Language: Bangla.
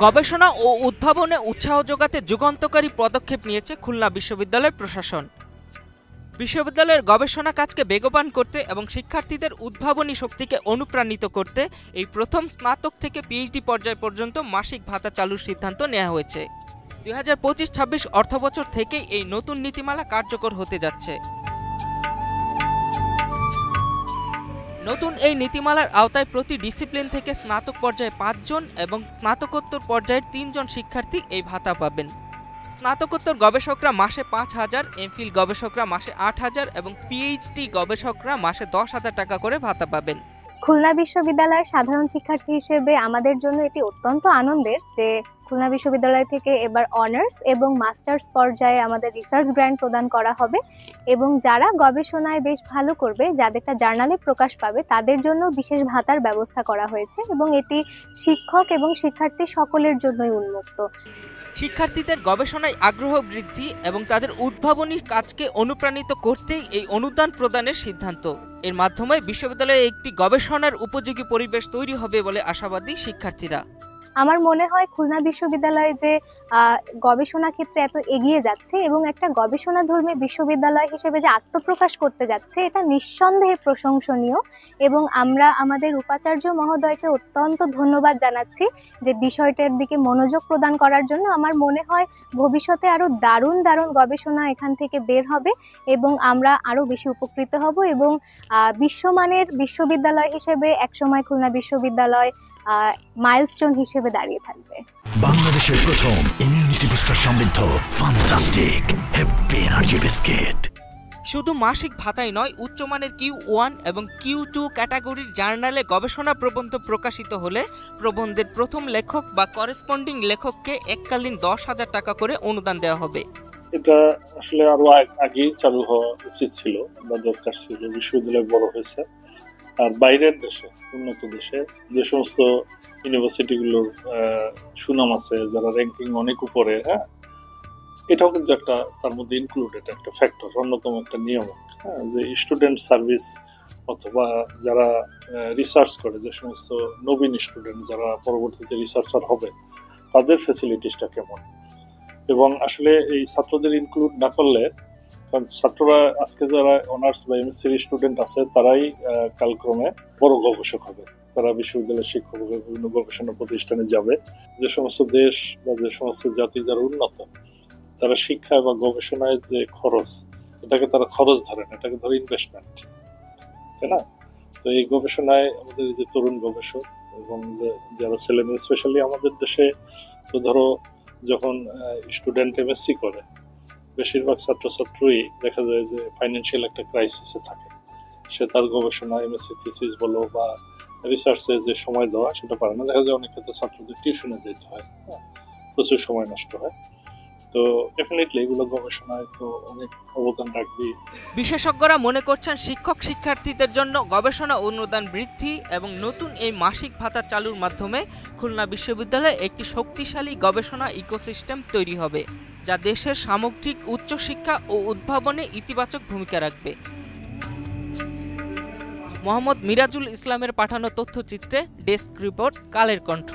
গবেষণা ও উদ্ভাবনে উৎসাহ যোগাতে যুগান্তকারী পদক্ষেপ নিয়েছে খুলনা বিশ্ববিদ্যালয় প্রশাসন। বিশ্ববিদ্যালয়ের গবেষণা কাজকে বেগবান করতে এবং শিক্ষার্থীদের উদ্ভাবনী শক্তিকে অনুপ্রাণিত করতে এই প্রথম স্নাতক থেকে পিএইচডি পর্যায় পর্যন্ত মাসিক ভাতা চালুর সিদ্ধান্ত নেওয়া হয়েছে। 2025-26 অর্থবছর থেকেই এই নতুন নীতিমালা কার্যকর হতে যাচ্ছে। নতুন এই নীতিমালার আওতায় প্রতি ডিসিপ্লিন থেকে স্নাতক পর্যায়ে 5 জন এবং স্নাতকোত্তর পর্যায়ের 3 জন শিক্ষার্থী এই ভাতা পাবেন। স্নাতকোত্তর গবেষকরা মাসে 5,000, এমফিল গবেষকরা মাসে 8,000 এবং পিএইচডি গবেষকরা মাসে 10,000 টাকা করে ভাতা পাবেন। খুলনা বিশ্ববিদ্যালয়ের সাধারণ শিক্ষার্থী হিসেবে আমাদের জন্য এটি অত্যন্ত আনন্দের যে খুলনা বিশ্ববিদ্যালয় থেকে এবার অনার্স এবং মাস্টার্স পর্যায়ে আমাদের রিসার্চ গ্র্যান্ট প্রদান করা হবে এবং যারা গবেষণায় বেশ ভালো করবে, যাদেরটা জার্নালে প্রকাশ পাবে, তাদের জন্য বিশেষ ভাতার ব্যবস্থা করা হয়েছে এবং এটি শিক্ষক এবং শিক্ষার্থী সকলের জন্যই উন্মুক্ত। শিক্ষার্থীদের গবেষণায় আগ্রহ বৃদ্ধি এবং তাদের উদ্ভাবনী কাজকে অনুপ্রাণিত করতেই এই অনুদান প্রদানের সিদ্ধান্ত। এর মাধ্যমে বিশ্ববিদ্যালয়ে একটি গবেষণার উপযোগী পরিবেশ তৈরি হবে বলে আশাবাদী শিক্ষার্থীরা। আমার মনে হয় খুলনা বিশ্ববিদ্যালয় যে গবেষণা ক্ষেত্রে এত এগিয়ে যাচ্ছে এবং একটা গবেষণাধর্মী বিশ্ববিদ্যালয় হিসেবে যে আত্মপ্রকাশ করতে যাচ্ছে, এটা নিঃসন্দেহে প্রশংসনীয় এবং আমরা আমাদের উপাচার্য মহোদয়কে অত্যন্ত ধন্যবাদ জানাচ্ছি যে বিষয়টার দিকে মনোযোগ প্রদান করার জন্য। আমার মনে হয় ভবিষ্যতে আরো দারুণ দারুণ গবেষণা এখান থেকে বের হবে এবং আমরা আরো বেশি উপকৃত হব এবং বিশ্বমানের বিশ্ববিদ্যালয় হিসেবে একসময় খুলনা বিশ্ববিদ্যালয় মাইলস্টোন হিসেবে দাঁড়িয়ে থাকবে। বাংলাদেশের প্রথম ইমিউনিটি বুস্টার সমৃদ্ধ ফ্যান্টাস্টিক হ্যাপি এনার্জি বিস্কিট। শুধু মাসিক ভাতাই নয়, উচ্চমানের Q1 এবং Q2 ক্যাটাগরির জার্নালে গবেষণা প্রবন্ধ প্রকাশিত হলে প্রবন্ধের প্রথম লেখক বা করেসপন্ডিং লেখককে এককালীন 10,000 টাকা করে অনুদান দেওয়া হবে। এটা আসলে আরো আগেই চালু হওয়া উচিত ছিল বা দরকার ছিল। বিশ্ববিদ্যালয় বড় হয়েছে, আর বাইরের দেশে, উন্নত দেশে যে সমস্ত ইউনিভার্সিটিগুলোর সুনাম আছে, যারা র্যাঙ্কিং অনেক উপরে, হ্যাঁ, এটাও কিন্তু একটা তার মধ্যে ইনক্লুডেড একটা ফ্যাক্টর, অন্যতম একটা নিয়ম, হ্যাঁ, যে স্টুডেন্ট সার্ভিস অথবা যারা রিসার্চ করে, যে সমস্ত নবীন স্টুডেন্ট যারা পরবর্তীতে রিসার্চার হবে, তাদের ফ্যাসিলিটিসটা কেমন। এবং আসলে এই ছাত্রদের ইনক্লুড না করলে, কারণ ছাত্ররা আজকে যারা অনার্স বা এমএসসির স্টুডেন্ট আছে তারাই কালক্রমে বড় গবেষক হবে, তারা বিশ্ববিদ্যালয়ের শিক্ষক হবে, বিভিন্ন গবেষণা প্রতিষ্ঠানে যাবে। যে সমস্ত দেশ বা যে সমস্ত জাতি যারা উন্নত, তারা শিক্ষা বা গবেষণায় যে খরচ, এটাকে তারা খরচ ধরেন, এটাকে ধরে ইনভেস্টমেন্ট, তাই না? তো এই গবেষণায় আমাদের যে তরুণ গবেষক এবং যারা ছেলেমেয়ে, স্পেশালি আমাদের দেশে তো ধরো যখন স্টুডেন্ট এমএসসি করে, বেশিরভাগ ছাত্রছাত্রী দেখা যায় যে ফাইন্যান্সিয়াল একটা ক্রাইসিসে থাকে, সে তার গবেষণা এমএসসি থিসিস বলো বা রিসার্চে যে সময় দেওয়া সেটা পারে না। দেখা যায় অনেক ক্ষেত্রে ছাত্রদের টিউশনে যেতে হয়, প্রচুর সময় নষ্ট হয়। তো ডেফিনেটলি এগুলো গবেষণায় তো অনেক অবদান রাখবে। বিশেষজ্ঞরা মনে করছেন শিক্ষক শিক্ষার্থীদের জন্য গবেষণা অনুদান বৃদ্ধি এবং নতুন এই মাসিক ভাতা চালুর মাধ্যমে খুলনা বিশ্ববিদ্যালয়ে একটি শক্তিশালী গবেষণা ইকোসিস্টেম তৈরি হবে, যা দেশের সামগ্রিক উচ্চশিক্ষা ও উদ্ভাবনে ইতিবাচক ভূমিকা রাখবে। মোহাম্মদ মিরাজুল ইসলামের পাঠানো তথ্যচিত্রে ডেস্ক রিপোর্ট, কালের কণ্ঠ।